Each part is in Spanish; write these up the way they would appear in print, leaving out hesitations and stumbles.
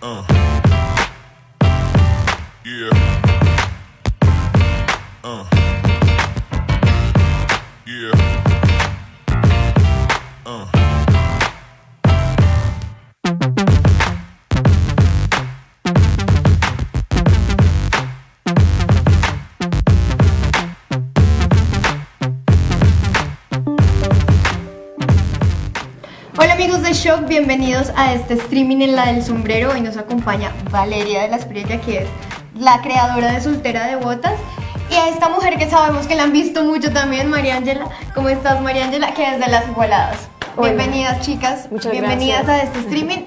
Yeah. Yeah. Hola amigos de Shock, bienvenidos a este streaming en la del sombrero. Hoy nos acompaña Valeria de la Espriella, que es la creadora de Soltera de Botas, y a esta mujer que sabemos que la han visto mucho también, María Ángela. ¿Cómo estás, María Ángela? Que es de Las Igualadas. Hola. Bienvenidas, chicas. Muchas bienvenidas gracias. a este streaming.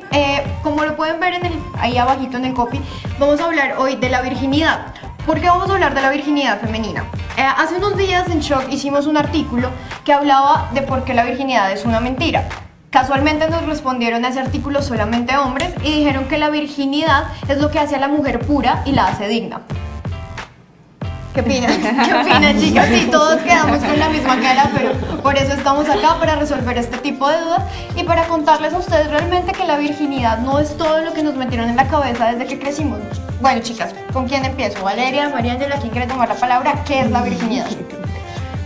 Como lo pueden ver ahí abajito en el copy, vamos a hablar hoy de la virginidad. ¿Por qué vamos a hablar de la virginidad femenina? Hace unos días en Shock hicimos un artículo que hablaba de por qué la virginidad es una mentira. Casualmente nos respondieron a ese artículo solamente hombres y dijeron que la virginidad es lo que hace a la mujer pura y la hace digna. ¿Qué opinan? ¿Qué opinan, chicas? Sí, todos quedamos con la misma cara, pero por eso estamos acá, para resolver este tipo de dudas y para contarles a ustedes realmente que la virginidad no es todo lo que nos metieron en la cabeza desde que crecimos. Bueno, chicas, ¿con quién empiezo? Valeria, María Ángela, ¿quién quiere tomar la palabra? ¿Qué es la virginidad?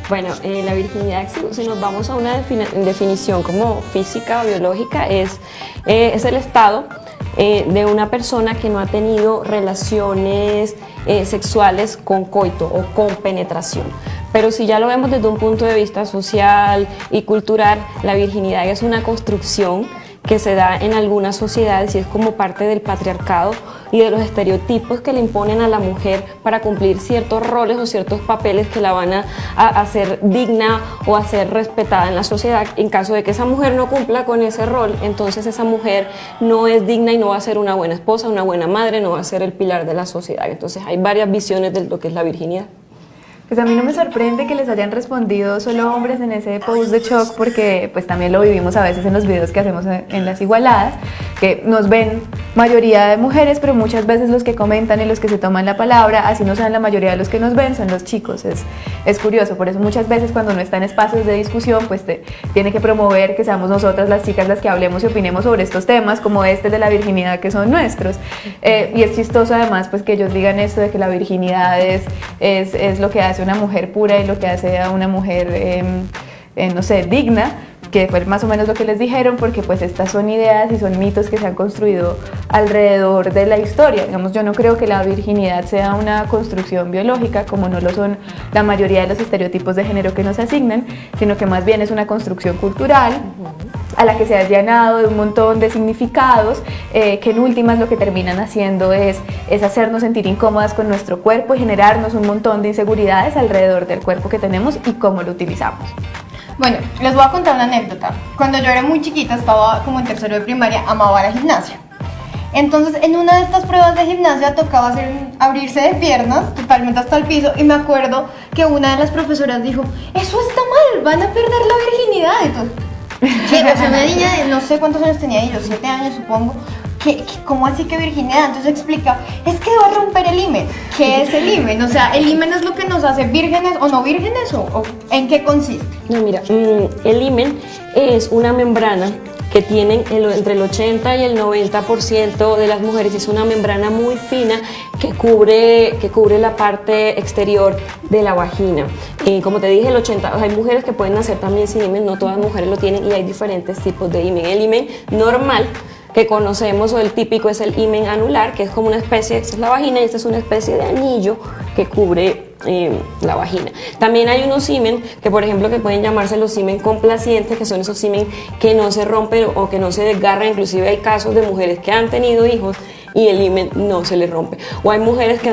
Bueno, la virginidad, si nos vamos a una definición como física o biológica, es el estado de una persona que no ha tenido relaciones sexuales con coito o con penetración. Pero si ya lo vemos desde un punto de vista social y cultural, la virginidad es una construcción que se da en algunas sociedades y es como parte del patriarcado y de los estereotipos que le imponen a la mujer para cumplir ciertos roles o ciertos papeles que la van a hacer digna o a ser respetada en la sociedad. En caso de que esa mujer no cumpla con ese rol, entonces esa mujer no es digna y no va a ser una buena esposa, una buena madre, no va a ser el pilar de la sociedad. Entonces hay varias visiones de lo que es la virginidad. Pues a mí no me sorprende que les hayan respondido solo hombres en ese post de Shock, porque pues también lo vivimos a veces en los videos que hacemos en Las Igualadas, que nos ven mayoría de mujeres, pero muchas veces los que comentan y los que se toman la palabra, así no sean la mayoría de los que nos ven, son los chicos. Es curioso, por eso muchas veces cuando uno está en espacios de discusión, pues tiene que promover que seamos nosotras las chicas las que hablemos y opinemos sobre estos temas, como este de la virginidad, que son nuestros. Y es chistoso además pues que ellos digan esto de que la virginidad es lo que hace una mujer pura y lo que hace a una mujer, no sé, digna, que fue más o menos lo que les dijeron, porque pues estas son ideas y son mitos que se han construido alrededor de la historia. Digamos, yo no creo que la virginidad sea una construcción biológica, como no lo son la mayoría de los estereotipos de género que nos asignan, sino que más bien es una construcción cultural a la que se ha llenado de un montón de significados, que en últimas lo que terminan haciendo es hacernos sentir incómodas con nuestro cuerpo y generarnos un montón de inseguridades alrededor del cuerpo que tenemos y cómo lo utilizamos. Bueno, les voy a contar una anécdota. Cuando yo era muy chiquita, estaba como en tercero de primaria, amaba la gimnasia. Entonces, en una de estas pruebas de gimnasia tocaba abrirse de piernas, totalmente hasta el piso, y me acuerdo que una de las profesoras dijo: eso está mal, van a perder la virginidad. Entonces, o sea, una niña de no sé cuántos años tenía, yo 7 años supongo, ¿cómo así que virginidad? Entonces explica, es que va a romper el himen. ¿Qué es el himen? O sea, ¿el himen es lo que nos hace vírgenes o no vírgenes? ¿O en qué consiste? No, mira, el himen es una membrana que tienen entre el 80 y el 90% de las mujeres. Es una membrana muy fina que cubre la parte exterior de la vagina. Como te dije, hay mujeres que pueden nacer también sin himen, no todas las mujeres lo tienen, y hay diferentes tipos de himen. El himen normal que conocemos, o el típico, es el himen anular, que es como una especie, esta es la vagina y esta es una especie de anillo que cubre la vagina. También hay unos himen que, por ejemplo, que pueden llamarse los himen complacientes, que son esos himen que no se rompen o que no se desgarran. Inclusive hay casos de mujeres que han tenido hijos y el himen no se les rompe. O hay mujeres que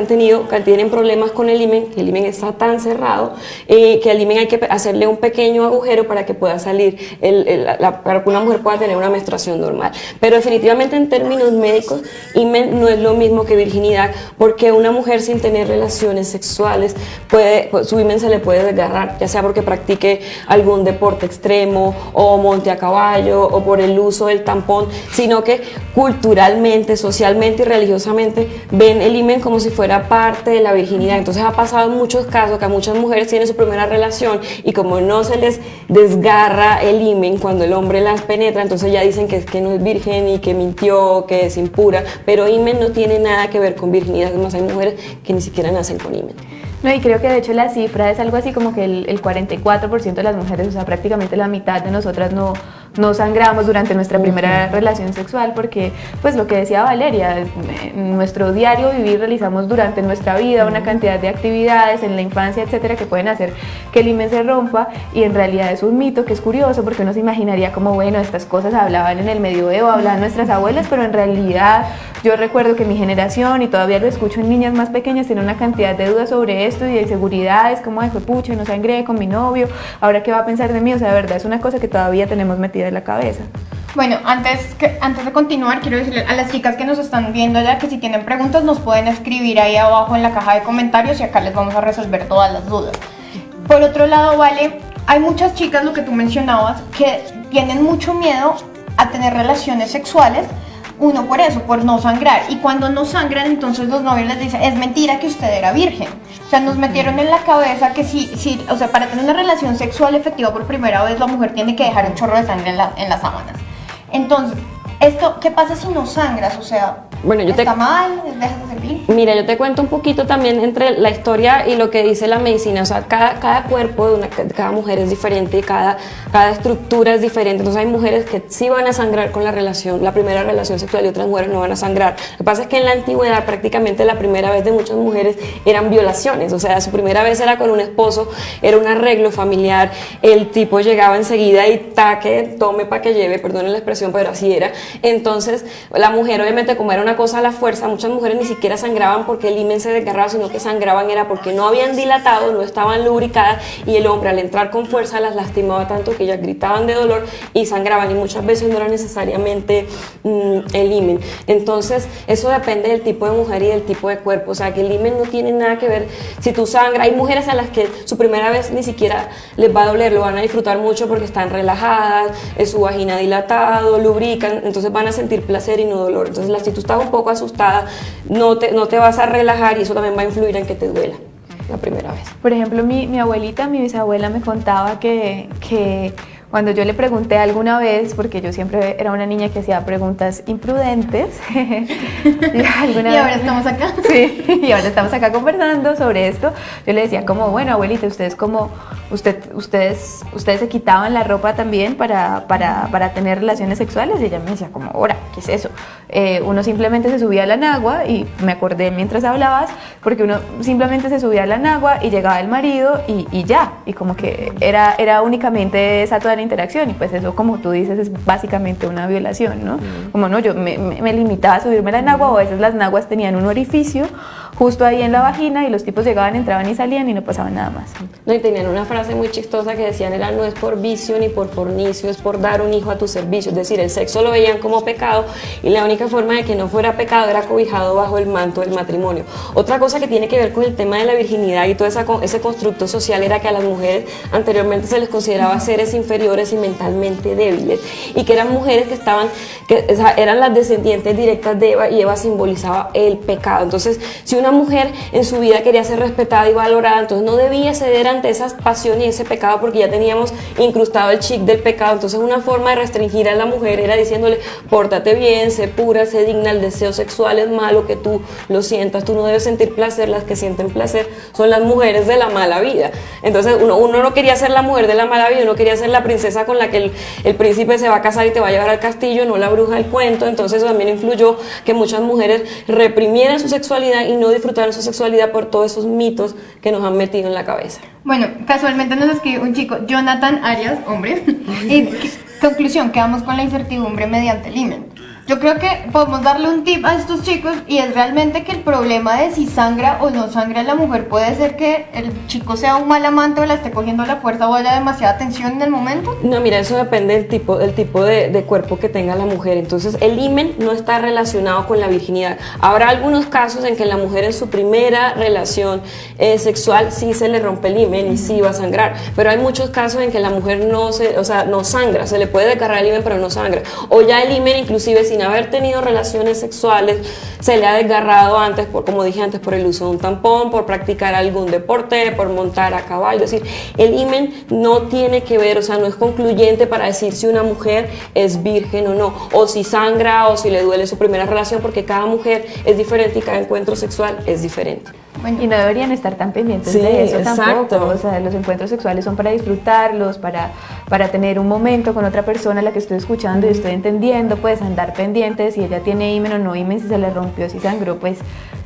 tienen problemas con el himen, que el himen está tan cerrado que al himen hay que hacerle un pequeño agujero para que pueda salir, para que una mujer pueda tener una menstruación normal. Pero definitivamente en términos médicos, himen no es lo mismo que virginidad, porque una mujer sin tener relaciones sexuales su himen se le puede desgarrar, ya sea porque practique algún deporte extremo o monte a caballo o por el uso del tampón, sino que culturalmente, socialmente y religiosamente ven el himen como si fuera parte de la virginidad. Entonces ha pasado en muchos casos que a muchas mujeres tienen su primera relación y como no se les desgarra el himen cuando el hombre las penetra, entonces ya dicen que no es virgen y que mintió, que es impura, pero himen no tiene nada que ver con virginidad. Además hay mujeres que ni siquiera nacen con himen. No, y creo que de hecho la cifra es algo así como que el 44% de las mujeres, o sea, prácticamente la mitad de nosotras no sangramos durante nuestra primera relación sexual porque, pues lo que decía Valeria, en nuestro diario vivir realizamos durante nuestra vida una cantidad de actividades en la infancia, etcétera, que pueden hacer que el himen se rompa, y en realidad es un mito que es curioso porque uno se imaginaría como, bueno, estas cosas hablaban en el medioevo, hablaban nuestras abuelas, pero en realidad yo recuerdo que mi generación, y todavía lo escucho en niñas más pequeñas, tiene una cantidad de dudas sobre esto y de inseguridades, como de pucha, no sangré con mi novio, ahora qué va a pensar de mí, o sea, de verdad es una cosa que todavía tenemos metida en la cabeza. Bueno, antes de continuar, quiero decirle a las chicas que nos están viendo ya que si tienen preguntas nos pueden escribir ahí abajo en la caja de comentarios y acá les vamos a resolver todas las dudas. Por otro lado, Vale, hay muchas chicas, lo que tú mencionabas, que tienen mucho miedo a tener relaciones sexuales. Uno por eso, por no sangrar. Y cuando no sangran, entonces los novios les dicen, es mentira que usted era virgen. O sea, nos metieron en la cabeza que sí, o sea, para tener una relación sexual efectiva por primera vez, la mujer tiene que dejar un chorro de sangre en las sábanas. Entonces, ¿qué pasa si no sangras? O sea, bueno, ¿está mal? ¿Dejas de servir? Mira, yo te cuento un poquito también entre la historia y lo que dice la medicina. O sea, cada cuerpo de cada mujer es diferente y cada estructura es diferente. Entonces hay mujeres que sí van a sangrar con la primera relación sexual, y otras mujeres no van a sangrar. Lo que pasa es que en la antigüedad prácticamente la primera vez de muchas mujeres eran violaciones. O sea, su primera vez era con un esposo, era un arreglo familiar, el tipo llegaba enseguida y tome pa' que lleve, perdonen la expresión, pero así era. Entonces la mujer, obviamente, como era una cosa a la fuerza, muchas mujeres ni siquiera sangraban porque el himen se desgarraba, sino que sangraban era porque no habían dilatado, no estaban lubricadas, y el hombre al entrar con fuerza las lastimaba tanto que ellas gritaban de dolor y sangraban, y muchas veces no era necesariamente el himen. Entonces eso depende del tipo de mujer y del tipo de cuerpo. O sea, que el himen no tiene nada que ver si tú sangras. Hay mujeres a las que su primera vez ni siquiera les va a doler, lo van a disfrutar mucho porque están relajadas, es su vagina dilatado, lubrican, entonces van a sentir placer y no dolor. Entonces si tú estás un poco asustada, no te vas a relajar, y eso también va a influir en que te duela la primera vez. Por ejemplo, mi abuelita, mi bisabuela me contaba que cuando yo le pregunté alguna vez, porque yo siempre era una niña que hacía preguntas imprudentes, y ahora estamos acá. Sí, y ahora estamos acá conversando sobre esto. Yo le decía como, bueno, abuelita, ustedes se quitaban la ropa también para tener relaciones sexuales, y ella me decía como, ahora, ¿qué es eso? Uno simplemente se subía a la nagua, y me acordé mientras hablabas, porque uno simplemente se subía a la nagua y llegaba el marido y ya, y como que era únicamente esa toda la interacción, y pues eso, como tú dices, es básicamente una violación, ¿no? Como no, yo me limitaba a subirme a la nagua, o a veces las naguas tenían un orificio justo ahí en la vagina y los tipos llegaban, entraban y salían y no pasaba nada más. No, y tenían una frase muy chistosa que decían, no es por vicio ni por fornicio, es por dar un hijo a tu servicio. Es decir, el sexo lo veían como pecado, y la única forma de que no fuera pecado era cobijado bajo el manto del matrimonio. Otra cosa que tiene que ver con el tema de la virginidad y todo ese constructo social era que a las mujeres anteriormente se les consideraba seres inferiores y mentalmente débiles, y que eran mujeres eran las descendientes directas de Eva, y Eva simbolizaba el pecado. Entonces, si una mujer en su vida quería ser respetada y valorada, entonces no debía ceder ante esas pasiones y ese pecado, porque ya teníamos incrustado el chip del pecado. Entonces una forma de restringir a la mujer era diciéndole, pórtate bien, sé pura, sé digna, el deseo sexual es malo que tú lo sientas, tú no debes sentir placer, las que sienten placer son las mujeres de la mala vida. Entonces uno no quería ser la mujer de la mala vida, uno quería ser la princesa con la que el príncipe se va a casar y te va a llevar al castillo, no la bruja del cuento. Entonces eso también influyó que muchas mujeres reprimieran su sexualidad y no disfrutaran su sexualidad por todos esos mitos que nos han metido en la cabeza. Bueno, casualmente nos escribe un chico, Jonathan Arias, hombre, y conclusión, quedamos con la incertidumbre mediante el himen. Yo creo que podemos darle un tip a estos chicos y es realmente que el problema de si sangra o no sangra la mujer puede ser que el chico sea un mal amante o la esté cogiendo a la fuerza o haya demasiada tensión en el momento. No, mira, eso depende del tipo de cuerpo que tenga la mujer. Entonces, el himen no está relacionado con la virginidad. Habrá algunos casos en que la mujer en su primera relación sexual sí se le rompe el himen y sí va a sangrar, pero hay muchos casos en que la mujer no sangra, se le puede desgarrar el himen pero no sangra, o ya el himen inclusive sin haber tenido relaciones sexuales se le ha desgarrado antes, como dije antes, por el uso de un tampón, por practicar algún deporte, por montar a caballo. Es decir, el himen no tiene que ver, o sea, no es concluyente para decir si una mujer es virgen o no, o si sangra o si le duele su primera relación, porque cada mujer es diferente y cada encuentro sexual es diferente. Bueno, y no deberían estar tan pendientes Sí, de eso exacto. tampoco. O sea, los encuentros sexuales son para disfrutarlos, para tener un momento con otra persona a la que estoy escuchando y estoy entendiendo, pues andar pendientes si ella tiene himen o no himen, si se le rompió, si sangró, pues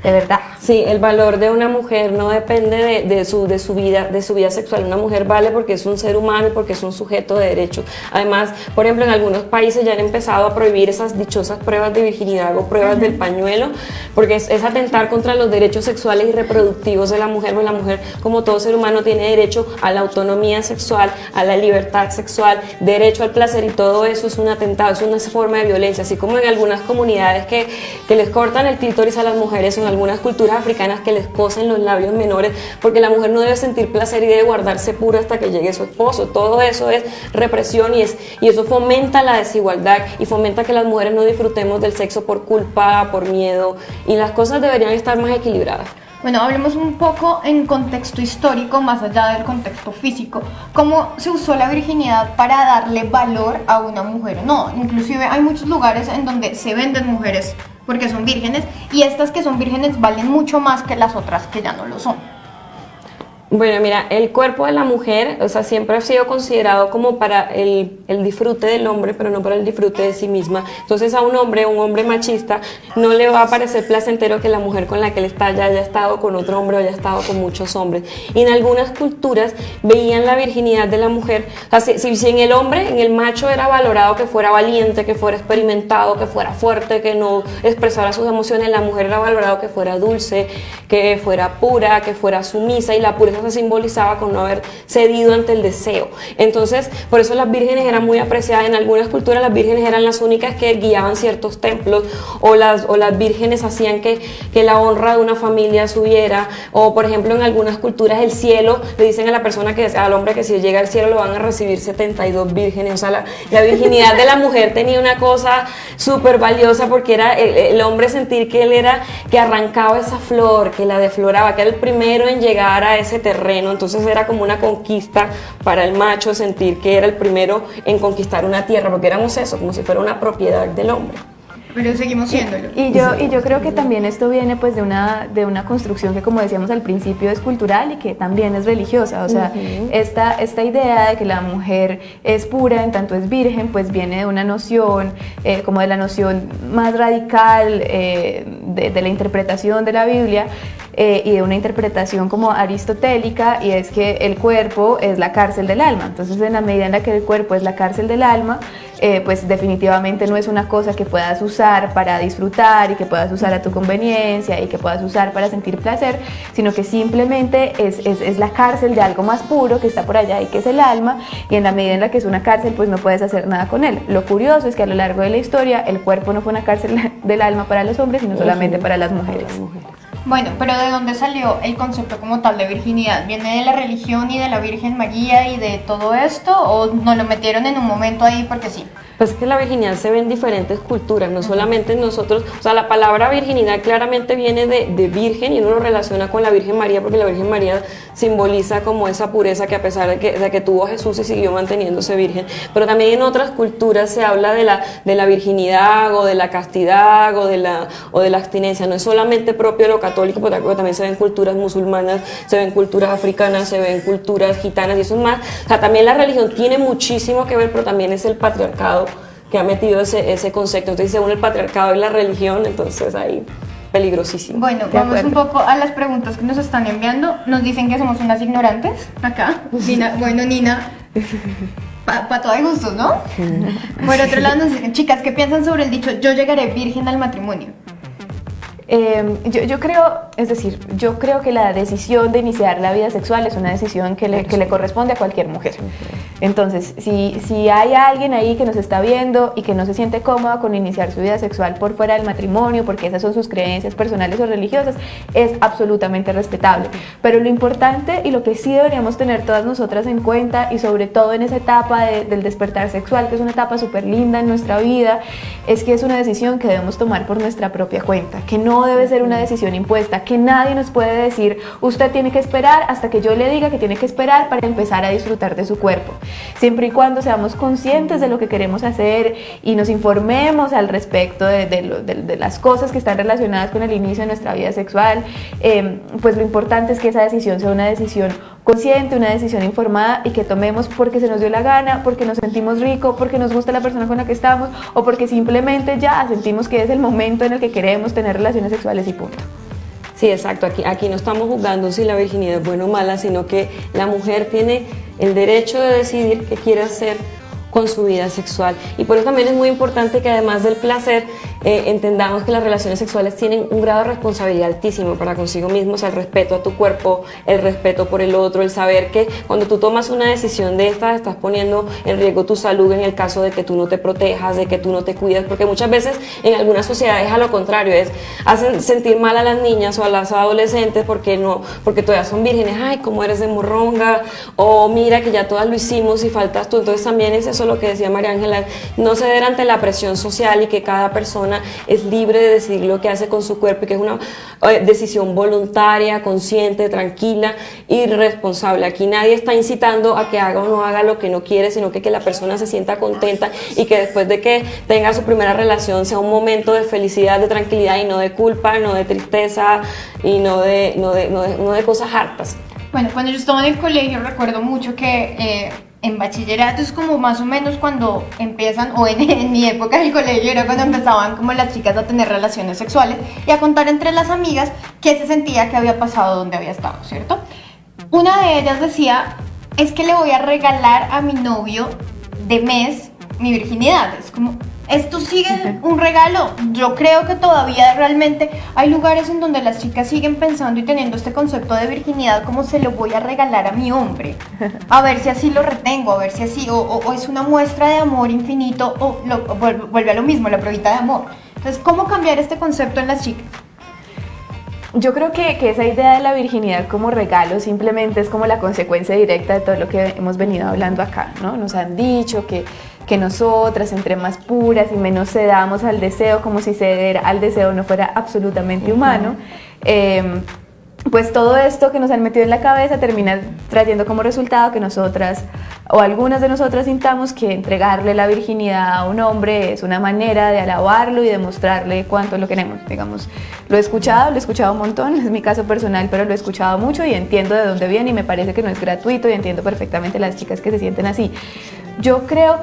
de verdad. Sí, el valor de una mujer no depende de su vida sexual. Una mujer vale porque es un ser humano y porque es un sujeto de derechos. Además, por ejemplo, en algunos países ya han empezado a prohibir esas dichosas pruebas de virginidad o pruebas del pañuelo, porque es atentar contra los derechos sexuales y reproductivos de la mujer. Pues la mujer, como todo ser humano, tiene derecho a la autonomía sexual, a la libertad sexual, derecho al placer, y todo eso es un atentado, es una forma de violencia. Así como en algunas comunidades que les cortan el clítoris a las mujeres, o en algunas culturas africanas que les cosen los labios menores, porque la mujer no debe sentir placer y debe guardarse pura hasta que llegue su esposo. Todo eso es represión y eso fomenta la desigualdad y fomenta que las mujeres no disfrutemos del sexo por culpa, por miedo, y las cosas deberían estar más equilibradas. Bueno, hablemos un poco en contexto histórico, más allá del contexto físico. ¿Cómo se usó la virginidad para darle valor a una mujer o no? Inclusive hay muchos lugares en donde se venden mujeres porque son vírgenes, y estas que son vírgenes valen mucho más que las otras que ya no lo son. Bueno, mira, el cuerpo de la mujer, o sea, siempre ha sido considerado como para el disfrute del hombre, pero no para el disfrute de sí misma. Entonces a un hombre machista, no le va a parecer placentero que la mujer con la que él está ya haya estado con otro hombre o haya estado con muchos hombres. Y en algunas culturas veían la virginidad de la mujer, o sea, si en el hombre, en el macho era valorado que fuera valiente, que fuera experimentado, que fuera fuerte, que no expresara sus emociones, la mujer era valorado que fuera dulce, que fuera pura, que fuera sumisa, y la pureza se simbolizaba con no haber cedido ante el deseo. Entonces, por eso las vírgenes eran muy apreciadas. En algunas culturas las vírgenes eran las únicas que guiaban ciertos templos, o las vírgenes hacían que la honra de una familia subiera, o por ejemplo en algunas culturas el cielo, le dicen a la persona al hombre que si llega al cielo lo van a recibir 72 vírgenes. O sea, la virginidad de la mujer tenía una cosa súper valiosa, porque era el hombre sentir que él era, que arrancaba esa flor, que la defloraba, que era el primero en llegar a ese terreno. Entonces era como una conquista para el macho sentir que era el primero en conquistar una tierra, porque éramos eso, como si fuera una propiedad del hombre. Pero seguimos siéndolo. Y yo creo que también esto viene pues de una construcción que, como decíamos al principio, es cultural y que también es religiosa. O sea, esta idea de que la mujer es pura en tanto es virgen, pues viene de una noción, como de la noción más radical de la interpretación de la Biblia, y de una interpretación como aristotélica, y es que el cuerpo es la cárcel del alma. Entonces, en la medida en la que el cuerpo es la cárcel del alma, pues definitivamente no es una cosa que puedas usar para disfrutar y que puedas usar a tu conveniencia y que puedas usar para sentir placer, sino que simplemente es la cárcel de algo más puro que está por allá y que es el alma, y en la medida en la que es una cárcel, pues no puedes hacer nada con él. Lo curioso es que a lo largo de la historia el cuerpo no fue una cárcel del alma para los hombres, sino solamente para las mujeres. Bueno, pero ¿de dónde salió el concepto como tal de virginidad? ¿Viene de la religión y de la Virgen María y de todo esto? ¿O nos lo metieron en un momento ahí porque sí? Pues es que la virginidad se ve en diferentes culturas, no solamente en nosotros. O sea, la palabra virginidad claramente viene de virgen, y uno lo relaciona con la Virgen María, porque la Virgen María simboliza como esa pureza que, a pesar de que tuvo a Jesús y siguió manteniéndose virgen. Pero también en otras culturas se habla de la virginidad, o de la castidad, o de la abstinencia. No es solamente propio de lo católico, porque también se ven culturas musulmanas, se ven culturas africanas, se ven culturas gitanas, y eso es más. O sea, también la religión tiene muchísimo que ver, pero también es el patriarcado que ha metido ese concepto. Entonces, según el patriarcado y la religión, entonces ahí peligrosísimo. Bueno, vamos un poco a las preguntas que nos están enviando. Nos dicen que somos unas ignorantes acá. Nina, bueno, Nina, para todo hay gustos, ¿no? Por otro lado, nos dicen, chicas, ¿qué piensan sobre el dicho yo llegaré virgen al matrimonio? Yo creo, es decir, yo creo que la decisión de iniciar la vida sexual es una decisión que le corresponde a cualquier mujer. Entonces, si hay alguien ahí que nos está viendo y que no se siente cómoda con iniciar su vida sexual por fuera del matrimonio, porque esas son sus creencias personales o religiosas, es absolutamente respetable. Pero lo importante y lo que sí deberíamos tener todas nosotras en cuenta, y sobre todo en esa etapa del despertar sexual, que es una etapa súper linda en nuestra vida, es que es una decisión que debemos tomar por nuestra propia cuenta, que no debe ser una decisión impuesta, que nadie nos puede decir, usted tiene que esperar hasta que yo le diga que tiene que esperar para empezar a disfrutar de su cuerpo. Siempre y cuando seamos conscientes de lo que queremos hacer y nos informemos al respecto de las cosas que están relacionadas con el inicio de nuestra vida sexual, pues lo importante es que esa decisión sea una decisión consciente, una decisión informada, y que tomemos porque se nos dio la gana, porque nos sentimos rico, porque nos gusta la persona con la que estamos, o porque simplemente ya sentimos que es el momento en el que queremos tener relaciones sexuales y punto. Sí, exacto. Aquí no estamos juzgando si la virginidad es buena o mala, sino que la mujer tiene el derecho de decidir qué quiere hacer con su vida sexual. Y por eso también es muy importante que, además del placer, entendamos que las relaciones sexuales tienen un grado de responsabilidad altísimo para consigo mismos: el respeto a tu cuerpo, el respeto por el otro, el saber que cuando tú tomas una decisión de estas estás poniendo en riesgo tu salud en el caso de que tú no te protejas, de que tú no te cuidas, porque muchas veces en algunas sociedades a lo contrario, hacen sentir mal a las niñas o a las adolescentes porque todavía son vírgenes. Ay, cómo eres de morronga, o mira que ya todas lo hicimos y faltas tú. Entonces también es eso lo que decía María Ángela, no ceder ante la presión social, y que cada persona es libre de decidir lo que hace con su cuerpo, y que es una decisión voluntaria, consciente, tranquila y responsable. Aquí nadie está incitando a que haga o no haga lo que no quiere, sino que la persona se sienta contenta, y que después de que tenga su primera relación sea un momento de felicidad, de tranquilidad, y no de culpa, no de tristeza, y no de cosas hartas. Bueno, cuando yo estaba en el colegio recuerdo mucho que en bachillerato es como más o menos cuando empiezan, o en mi época del colegio era cuando empezaban como las chicas a tener relaciones sexuales y a contar entre las amigas qué se sentía, que había pasado, dónde había estado, ¿cierto? Una de ellas decía, es que le voy a regalar a mi novio de mes mi virginidad. Es como, esto sigue un regalo. Yo creo que todavía realmente hay lugares en donde las chicas siguen pensando y teniendo este concepto de virginidad como, se lo voy a regalar a mi hombre, a ver si así lo retengo, a ver si así, o es una muestra de amor infinito, o vuelve a lo mismo, la pruebita de amor. Entonces, ¿cómo cambiar este concepto en las chicas? Yo creo que esa idea de la virginidad como regalo simplemente es como la consecuencia directa de todo lo que hemos venido hablando acá, ¿no? Nos han dicho que nosotras, entre más puras y menos cedamos al deseo, como si ceder al deseo no fuera absolutamente humano, pues todo esto que nos han metido en la cabeza termina trayendo como resultado que nosotras, o algunas de nosotras, sintamos que entregarle la virginidad a un hombre es una manera de alabarlo y de mostrarle cuánto lo queremos. Digamos, lo he escuchado un montón, es mi caso personal, pero lo he escuchado mucho y entiendo de dónde viene, y me parece que no es gratuito, y entiendo perfectamente las chicas que se sienten así. Yo creo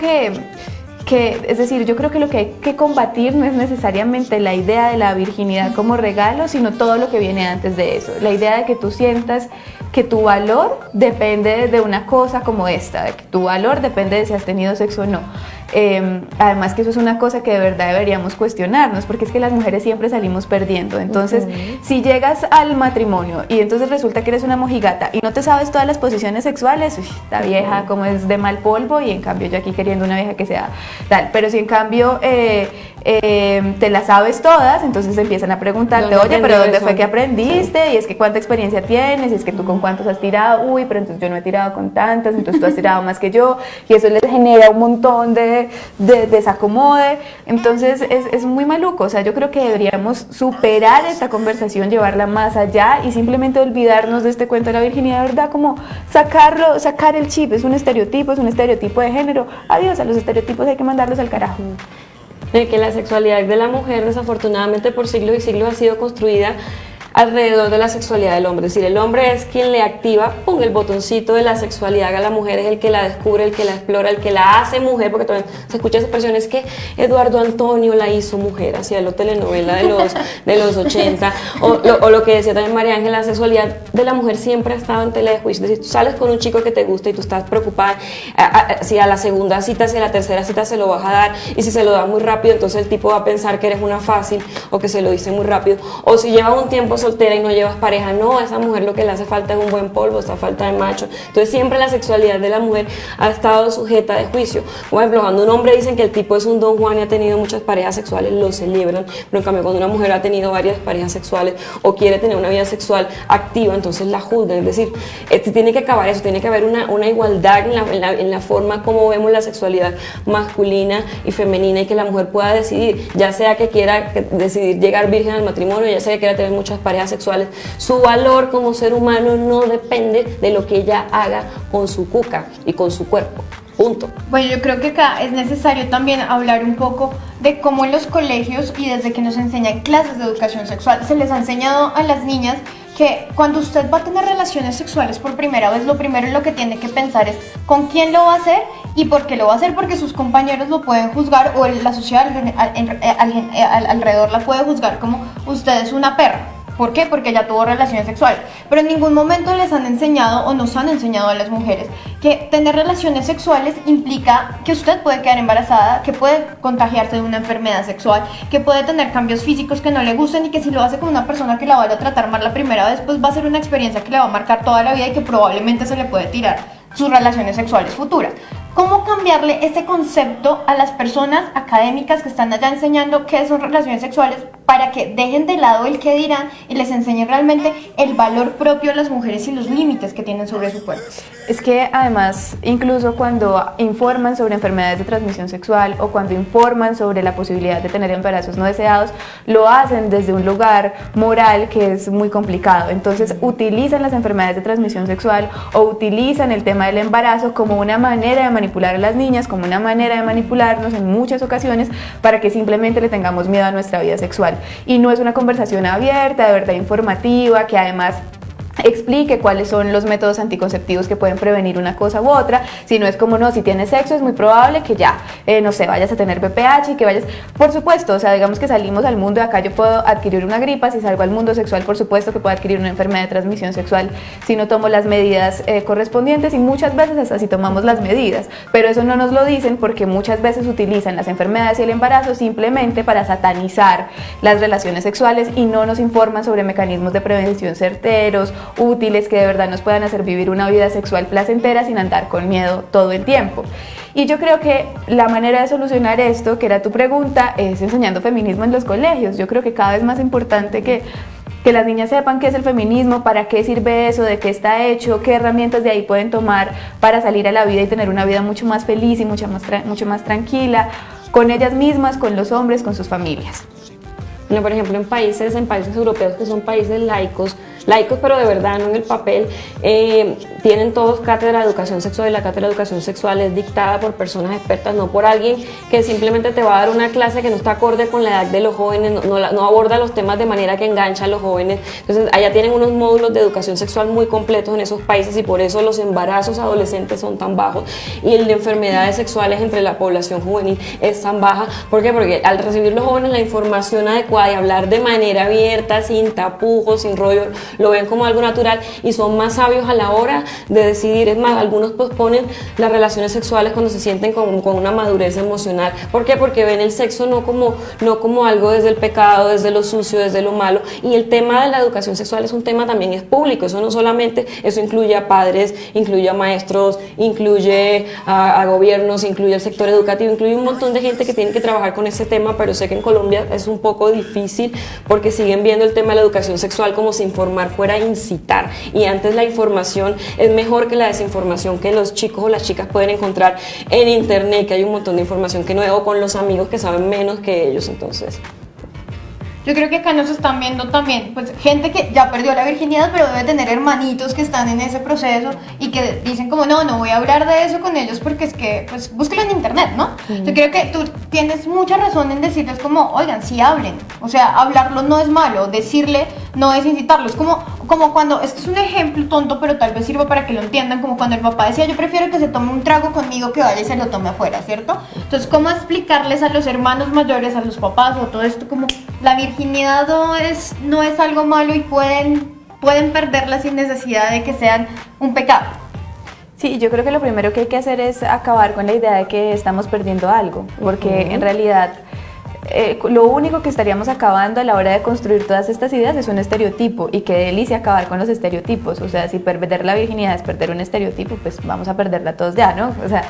es decir, yo creo que lo que hay que combatir no es necesariamente la idea de la virginidad como regalo, sino todo lo que viene antes de eso. La idea de que tú sientas que tu valor depende de una cosa como esta, de que tu valor depende de si has tenido sexo o no. Además que eso es una cosa que de verdad deberíamos cuestionarnos, porque es que las mujeres siempre salimos perdiendo. Entonces, si llegas al matrimonio y entonces resulta que eres una mojigata y no te sabes todas las posiciones sexuales, esta vieja como es de mal polvo, y en cambio yo aquí queriendo una vieja que sea tal. Pero si en cambio te las sabes todas, entonces empiezan a preguntarte, oye, pero ¿dónde fue que aprendiste? Y es que ¿cuánta experiencia tienes? Y es que tú ¿con cuántos has tirado? Uy, pero entonces yo no he tirado con tantas, entonces tú has tirado más que yo, y eso les genera un montón de desacomode. Entonces es muy maluco. O sea, yo creo que deberíamos superar esta conversación, llevarla más allá y simplemente olvidarnos de este cuento de la virginidad, ¿verdad? Como sacar el chip. Es un estereotipo de género. Adiós, a los estereotipos hay que mandarlos al carajo. De que la sexualidad de la mujer, desafortunadamente, por siglos y siglos ha sido construida alrededor de la sexualidad del hombre. Es decir, el hombre es quien le activa, pum, el botoncito de la sexualidad, a la mujer es el que la descubre, el que la explora, el que la hace mujer, porque todavía se escucha esa expresión, es que Eduardo Antonio la hizo mujer, hacía la telenovela de los 80, o lo que decía también María Ángela, la sexualidad de la mujer siempre ha estado en tela de juicio. Es decir, tú sales con un chico que te gusta y tú estás preocupada si a la segunda cita, si a la tercera cita se lo vas a dar, y si se lo da muy rápido, entonces el tipo va a pensar que eres una fácil o que se lo dice muy rápido, o si llevas un tiempo soltera y no llevas pareja, no, a esa mujer lo que le hace falta es un buen polvo, está falta de macho. Entonces siempre la sexualidad de la mujer ha estado sujeta de juicio. Por ejemplo, cuando un hombre dicen que el tipo es un Don Juan y ha tenido muchas parejas sexuales, lo celebran, pero en cambio cuando una mujer ha tenido varias parejas sexuales o quiere tener una vida sexual activa, entonces la juzgan. Es decir, tiene que acabar eso, tiene que haber una igualdad en la forma como vemos la sexualidad masculina y femenina, y que la mujer pueda decidir, ya sea que quiera decidir llegar virgen al matrimonio, ya sea que quiera tener muchas parejas sexuales. Su valor como ser humano no depende de lo que ella haga con su cuca y con su cuerpo. Punto. Bueno, yo creo que acá es necesario también hablar un poco de cómo en los colegios y desde que nos enseñan clases de educación sexual se les ha enseñado a las niñas que cuando usted va a tener relaciones sexuales por primera vez, lo primero en lo que tiene que pensar es con quién lo va a hacer y por qué lo va a hacer, porque sus compañeros lo pueden juzgar o la sociedad alrededor la puede juzgar como usted es una perra. ¿Por qué? Porque ella tuvo relaciones sexuales. Pero en ningún momento les han enseñado o nos han enseñado a las mujeres que tener relaciones sexuales implica que usted puede quedar embarazada, que puede contagiarse de una enfermedad sexual, que puede tener cambios físicos que no le gusten y que si lo hace con una persona que la vaya a tratar mal la primera vez, pues va a ser una experiencia que le va a marcar toda la vida y que probablemente se le puede tirar sus relaciones sexuales futuras. ¿Cómo cambiarle ese concepto a las personas académicas que están allá enseñando qué son relaciones sexuales para que dejen de lado el qué dirán y les enseñen realmente el valor propio de las mujeres y los límites que tienen sobre su cuerpo? Es que además, incluso cuando informan sobre enfermedades de transmisión sexual o cuando informan sobre la posibilidad de tener embarazos no deseados, lo hacen desde un lugar moral que es muy complicado. Entonces utilizan las enfermedades de transmisión sexual o utilizan el tema del embarazo como una manera de manipular a las niñas, como una manera de manipularnos en muchas ocasiones para que simplemente le tengamos miedo a nuestra vida sexual. Y no es una conversación abierta, de verdad informativa, que además explique cuáles son los métodos anticonceptivos que pueden prevenir una cosa u otra, si no es como no, si tienes sexo es muy probable que ya, no sé, vayas a tener VPH y que vayas, por supuesto, o sea, digamos que salimos al mundo y acá yo puedo adquirir una gripa, si salgo al mundo sexual, por supuesto que puedo adquirir una enfermedad de transmisión sexual si no tomo las medidas correspondientes, y muchas veces hasta si tomamos las medidas, pero eso no nos lo dicen porque muchas veces utilizan las enfermedades y el embarazo simplemente para satanizar las relaciones sexuales y no nos informan sobre mecanismos de prevención certeros, útiles, que de verdad nos puedan hacer vivir una vida sexual placentera sin andar con miedo todo el tiempo. Y yo creo que la manera de solucionar esto, que era tu pregunta, es enseñando feminismo en los colegios. Yo creo que cada vez más importante que las niñas sepan qué es el feminismo, para qué sirve eso, de qué está hecho, qué herramientas de ahí pueden tomar para salir a la vida y tener una vida mucho más feliz y mucho más tranquila, con ellas mismas, con los hombres, con sus familias. Bueno, por ejemplo, en países europeos que son países laicos pero de verdad, no en el papel, tienen todos cátedra de educación sexual, y la cátedra de educación sexual es dictada por personas expertas, no por alguien que simplemente te va a dar una clase que no está acorde con la edad de los jóvenes, no aborda los temas de manera que engancha a los jóvenes. Entonces allá tienen unos módulos de educación sexual muy completos en esos países, y por eso los embarazos adolescentes son tan bajos y el de enfermedades sexuales entre la población juvenil es tan baja. ¿Por qué? Porque al recibir los jóvenes la información adecuada y hablar de manera abierta, sin tapujos, sin rollo, lo ven como algo natural y son más sabios a la hora de decidir. Es más, algunos posponen las relaciones sexuales cuando se sienten con una madurez emocional. ¿Por qué? Porque ven el sexo no como algo desde el pecado, desde lo sucio, desde lo malo. Y el tema de la educación sexual es un tema también es público. Eso no solamente, eso incluye a padres, incluye a maestros, incluye a gobiernos, incluye al sector educativo, incluye un montón de gente que tiene que trabajar con ese tema, pero sé que en Colombia es un poco difícil porque siguen viendo el tema de la educación sexual como si informar fuera a incitar, y antes la información es mejor que la desinformación que los chicos o las chicas pueden encontrar en internet, que hay un montón de información que no veo con los amigos que saben menos que ellos. Entonces yo creo que acá nos están viendo también pues gente que ya perdió la virginidad, pero debe tener hermanitos que están en ese proceso y que dicen como no voy a hablar de eso con ellos porque es que pues búsquelo en internet, ¿no? Yo creo que tú tienes mucha razón en decirles como oigan, sí hablen, o sea, hablarlo no es malo, decirle no es incitarlos. Como cuando, esto es un ejemplo tonto, pero tal vez sirva para que lo entiendan, como cuando el papá decía, yo prefiero que se tome un trago conmigo que vaya y se lo tome afuera, ¿cierto? Entonces, ¿cómo explicarles a los hermanos mayores, a los papás o todo esto, como la virginidad no es algo malo y pueden perderla sin necesidad de que sean un pecado? Sí, yo creo que lo primero que hay que hacer es acabar con la idea de que estamos perdiendo algo, porque en realidad lo único que estaríamos acabando a la hora de construir todas estas ideas es un estereotipo, y qué delicia acabar con los estereotipos. O sea, si perder la virginidad es perder un estereotipo, pues vamos a perderla todos ya, ¿no? O sea,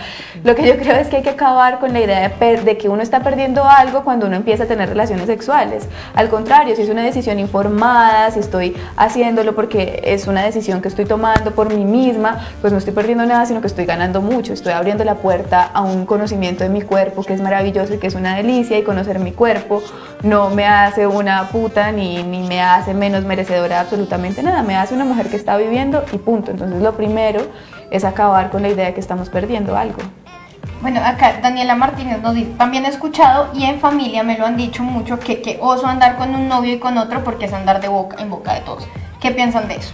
lo que yo creo es que hay que acabar con la idea de que uno está perdiendo algo cuando uno empieza a tener relaciones sexuales. Al contrario, si es una decisión informada, si estoy haciéndolo porque es una decisión que estoy tomando por mí misma, pues no estoy perdiendo nada, sino que estoy ganando mucho. Estoy abriendo la puerta a un conocimiento de mi cuerpo que es maravilloso y que es una delicia, y conocer mi cuerpo no me hace una puta ni me hace menos merecedora de absolutamente nada, me hace una mujer que está viviendo y punto. Entonces lo primero es acabar con la idea de que estamos perdiendo algo. Bueno, acá Daniela Martínez nos dice, también he escuchado y en familia me lo han dicho mucho, que oso andar con un novio y con otro porque es andar de boca en boca de todos. ¿Qué piensan de eso?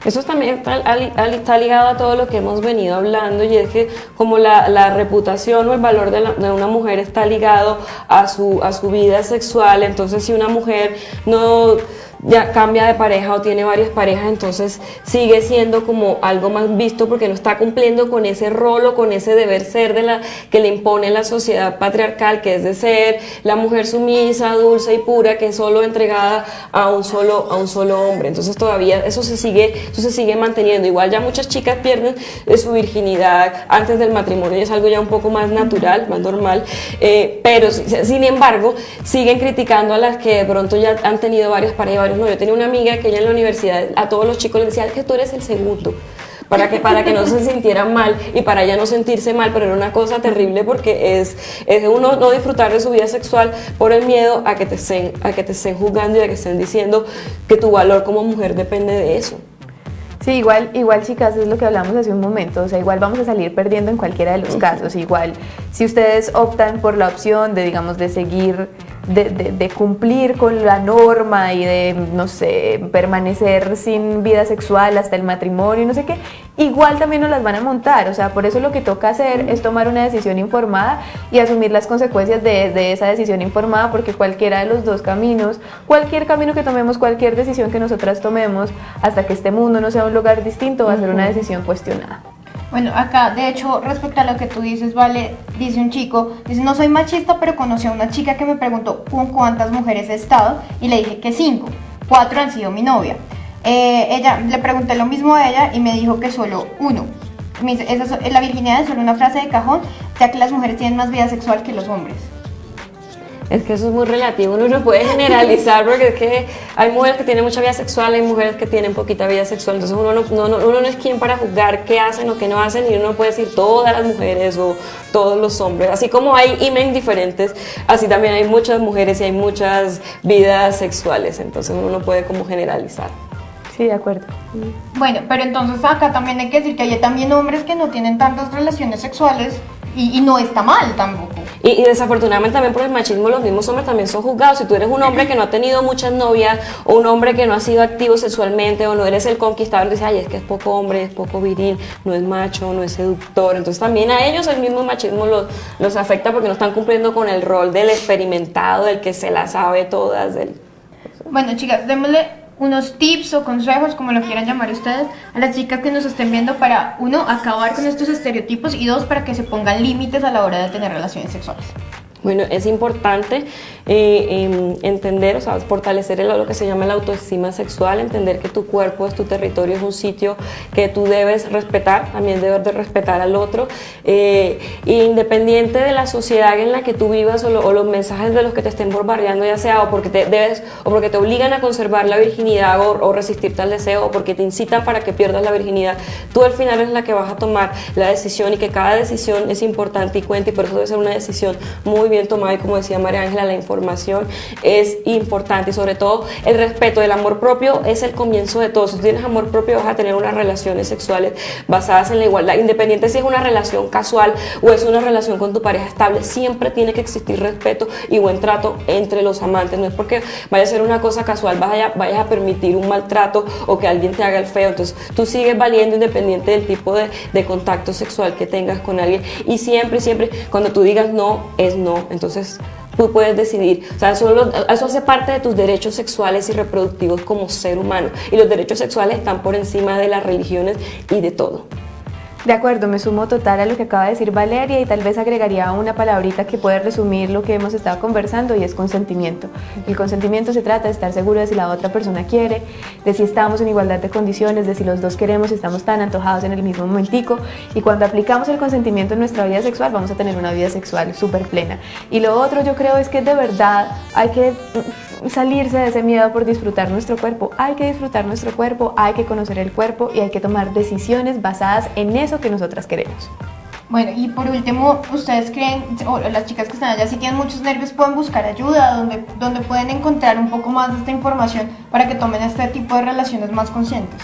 Eso también está ligado a todo lo que hemos venido hablando, y es que como la reputación o el valor de una mujer está ligado a su vida sexual. Entonces, si una mujer no ya cambia de pareja o tiene varias parejas, entonces sigue siendo como algo más visto porque no está cumpliendo con ese rol o con ese deber ser que le impone la sociedad patriarcal, que es de ser la mujer sumisa, dulce y pura, que es solo entregada a un solo hombre. Entonces todavía eso se sigue manteniendo. Igual ya muchas chicas pierden su virginidad antes del matrimonio, y es algo ya un poco más natural, más normal, pero sin embargo siguen criticando a las que de pronto ya han tenido varias parejas. No, yo tenía una amiga que ella en la universidad a todos los chicos les decía que tú eres el segundo, para que no se sintieran mal y para ella no sentirse mal, pero era una cosa terrible porque es uno no disfrutar de su vida sexual por el miedo a que te estén juzgando y a que estén diciendo que tu valor como mujer depende de eso. Sí, igual chicas, es lo que hablamos hace un momento, o sea, igual vamos a salir perdiendo en cualquiera de los casos. Igual, si ustedes optan por la opción de, digamos, de seguir, de cumplir con la norma y de, no sé, permanecer sin vida sexual hasta el matrimonio y no sé qué, igual también nos las van a montar. O sea, por eso lo que toca hacer es tomar una decisión informada y asumir las consecuencias de esa decisión informada, porque cualquiera de los dos caminos, cualquier camino que tomemos, cualquier decisión que nosotras tomemos, hasta que este mundo no sea un lugar distinto, va a ser una decisión cuestionada. Bueno, acá, de hecho, respecto a lo que tú dices, Vale, dice un chico, dice, no soy machista, pero conocí a una chica que me preguntó con cuántas mujeres he estado, y le dije que 5, 4 han sido mi novia. Le pregunté lo mismo a ella y me dijo que solo 1. Me dice, la virginidad es solo una frase de cajón, ya que las mujeres tienen más vida sexual que los hombres. Es que eso es muy relativo, uno no puede generalizar, porque es que hay mujeres que tienen mucha vida sexual, hay mujeres que tienen poquita vida sexual, entonces uno no es quien para juzgar qué hacen o qué no hacen, y uno no puede decir todas las mujeres o todos los hombres. Así como hay imen diferentes, así también hay muchas mujeres y hay muchas vidas sexuales, entonces uno no puede como generalizar. Sí, de acuerdo. Bueno, pero entonces acá también hay que decir que hay también hombres que no tienen tantas relaciones sexuales y no está mal tampoco. Y desafortunadamente también por el machismo los mismos hombres también son juzgados. Si tú eres un hombre que no ha tenido muchas novias, o un hombre que no ha sido activo sexualmente, o no eres el conquistador, dices, ay, es que es poco hombre, es poco viril, no es macho, no es seductor. Entonces también a ellos el mismo machismo los afecta porque no están cumpliendo con el rol del experimentado, del que se la sabe todas. Bueno, chicas, démosle unos tips o consejos, como lo quieran llamar ustedes, a las chicas que nos estén viendo para, 1, acabar con estos estereotipos, y 2, para que se pongan límites a la hora de tener relaciones sexuales. Bueno, es importante entender, o sea, fortalecer lo que se llama la autoestima sexual, entender que tu cuerpo es tu territorio, es un sitio que tú debes respetar, también debes de respetar al otro, independiente de la sociedad en la que tú vivas o los mensajes de los que te estén bombardeando, ya sea o porque te obligan a conservar la virginidad o resistirte al deseo, o porque te incitan para que pierdas la virginidad. Tú al final es la que vas a tomar la decisión, y que cada decisión es importante y cuenta, y por eso debe ser una decisión muy muy bien tomado y como decía María Ángela, la información es importante y sobre todo el respeto del amor propio es el comienzo de todo. Si tú tienes amor propio vas a tener unas relaciones sexuales basadas en la igualdad, independiente si es una relación casual o es una relación con tu pareja estable, siempre tiene que existir respeto y buen trato entre los amantes. No es porque vaya a ser una cosa casual vayas a permitir un maltrato o que alguien te haga el feo. Entonces tú sigues valiendo independiente del tipo de contacto sexual que tengas con alguien y siempre cuando tú digas no, es no. Entonces tú puedes decidir, o sea, eso hace parte de tus derechos sexuales y reproductivos como ser humano y los derechos sexuales están por encima de las religiones y de todo. De acuerdo, me sumo total a lo que acaba de decir Valeria y tal vez agregaría una palabrita que puede resumir lo que hemos estado conversando y es consentimiento. El consentimiento se trata de estar seguro de si la otra persona quiere, de si estamos en igualdad de condiciones, de si los dos queremos y estamos tan antojados en el mismo momentico, y cuando aplicamos el consentimiento en nuestra vida sexual vamos a tener una vida sexual súper plena. Y lo otro yo creo es que de verdad hay que salirse de ese miedo por disfrutar nuestro cuerpo. Hay que disfrutar nuestro cuerpo, hay que conocer el cuerpo y hay que tomar decisiones basadas en eso que nosotras queremos. Bueno, y por último, ¿ustedes creen, o las chicas que están allá, si tienen muchos nervios, pueden buscar ayuda, donde pueden encontrar un poco más de esta información para que tomen este tipo de relaciones más conscientes?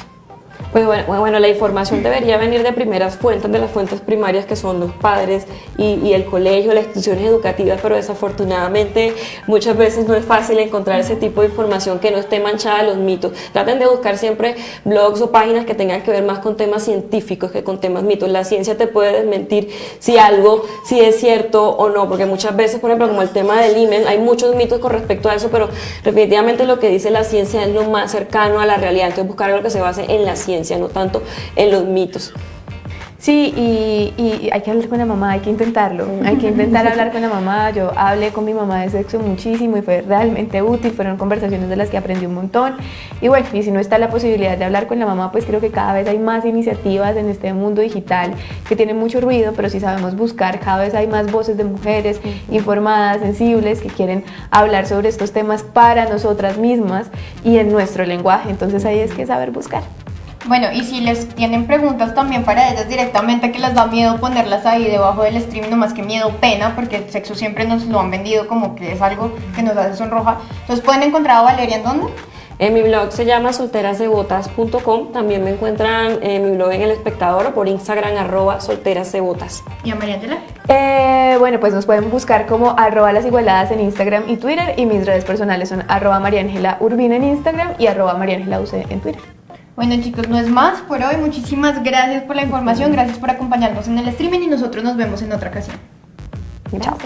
Pues bueno, la información debería venir de primeras fuentes, de las fuentes primarias que son los padres y el colegio, las instituciones educativas, pero desafortunadamente muchas veces no es fácil encontrar ese tipo de información que no esté manchada de los mitos. Traten de buscar siempre blogs o páginas que tengan que ver más con temas científicos que con temas mitos. La ciencia te puede desmentir si es cierto o no, porque muchas veces, por ejemplo, como el tema del himen, hay muchos mitos con respecto a eso, pero definitivamente lo que dice la ciencia es lo más cercano a la realidad. Entonces buscar algo que se base en la ciencia, no tanto en los mitos. Sí, y hay que hablar con la mamá, hay que intentarlo, hay que intentar hablar con la mamá. Yo hablé con mi mamá de sexo muchísimo y fue realmente útil, fueron conversaciones de las que aprendí un montón. Y bueno, y si no está la posibilidad de hablar con la mamá, pues creo que cada vez hay más iniciativas en este mundo digital que tienen mucho ruido, pero si sabemos buscar, cada vez hay más voces de mujeres informadas, sensibles, que quieren hablar sobre estos temas para nosotras mismas y en nuestro lenguaje. Entonces ahí es que saber buscar. Bueno, y si les tienen preguntas también para ellas directamente, que les da miedo ponerlas ahí debajo del stream, no más que miedo, pena, porque el sexo siempre nos lo han vendido como que es algo que nos hace sonrojar. Entonces, ¿pueden encontrar a Valeria en dónde? En mi blog se llama solterasdebotas.com. También me encuentran en mi blog en El Espectador o por Instagram @solterasdebotas. ¿Y a María Ángela? Bueno, pues nos pueden buscar como @lasigualadas en Instagram y Twitter, y mis redes personales son @mariangela_urbina en Instagram y @mariangelauc en Twitter. Bueno, chicos, no es más por hoy. Muchísimas gracias por la información, gracias por acompañarnos en el streaming y nosotros nos vemos en otra ocasión. Chao.